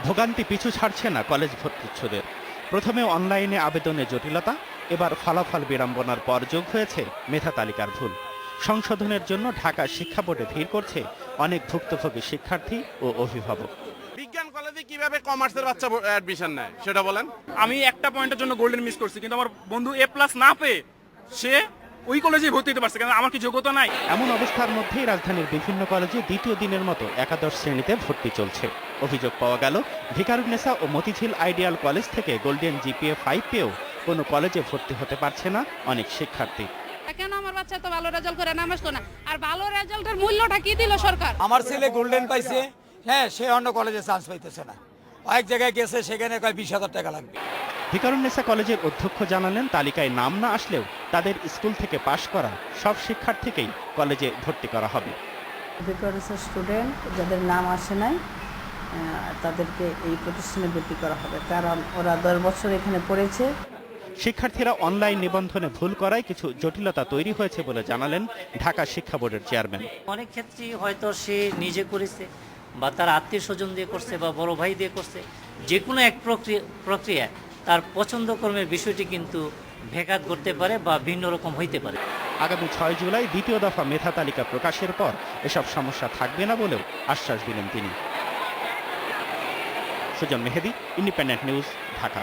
ভোগান্তি পিছু ছাড়ছে না কলেজ ভর্তিচ্ছুদের। প্রথমে অনলাইনে আবেদনে জটিলতা, এবার ফলাফল বিড়ম্বনার পর যোগ হয়েছে মেধা তালিকার ভুল। সংশোধনের জন্য ঢাকা শিক্ষা বোর্ডে ভিড় করছে অনেক ভুক্তভোগী শিক্ষার্থী ও অভিভাবক। বিজ্ঞান কলেজে কিভাবে কমার্সের বাচ্চা অ্যাডমিশন নেয় সেটা বলেন। আমি একটা পয়েন্টের জন্য গোল্ডেন মিস করছি, কিন্তু আমার বন্ধু এ প্লাস না পেয়ে সে ওই কলেজে ভর্তি হতে পারছে, কারণ আমার কি যোগ্যতা নাই। এমন অবস্থার মধ্যেই রাজধানীর বিভিন্ন কলেজে দ্বিতীয় দিনের মতো একাদশ শ্রেণীতে ভর্তি চলছে। অভিযোগ পাওয়া গেল, ভিকারুননিসা ও মতিঝিল আইডিয়াল কলেজ থেকে গোল্ডেন জিপিএ 5 পেয়েও কোনো কলেজে ভর্তি হতে পারছে না অনেক শিক্ষার্থী। কেন আমার বাচ্চা তো ভালো রেজাল্ট করে নাম আসতো না, আর ভালো রেজাল্টের মূল্যটা কি দিল সরকার? আমার ছেলে গোল্ডেন পাইছে, হ্যাঁ, সে অন্য কলেজে চান্স পাইতেছে না। এক জায়গায় গেছে, সেখানে কয় 20,000 টাকা লাগবে। ভিকারুননিসা কলেজের অধ্যক্ষ জানালেন, তালিকায় নাম না আসলেও তাদের স্কুল থেকে পাশ করা সব শিক্ষার্থীকেই কলেজে ভর্তি করা হবে। ভিকারুননিসা স্টুডেন্ট যাদের নাম আসে নাই তাদেরকে এই প্রতিষ্ঠানে ভর্তি করা হবে, কারণ ওরা 10 বছর এখানে পড়েছে। শিক্ষার্থীরা অনলাইন নিবন্ধনে ভুল করায় কিছু জটিলতা তৈরি হয়েছে বলে জানালেন ঢাকা শিক্ষা বোর্ডের চেয়ারম্যান। অনেক ক্ষেত্রেই হয়তো সে নিজে করেছে বা তার আত্মীয় স্বজন দিয়ে করছে বা বড় ভাই দিয়ে করছে, যে কোনো এক প্রক্রিয়া তার পছন্দ কর্মের বিষয়টি কিন্তু ভেঘাত করতে পারে বা ভিন্ন রকম হইতে পারে। আগামী 6 জুলাই দ্বিতীয় দফা মেধা তালিকা প্রকাশের পর এসব সমস্যা থাকবে না বলেও আশ্বাস দিলেন তিনি। সুজন মেহেদী, ইন্ডিপেন্ডেন্ট নিউজ, ঢাকা।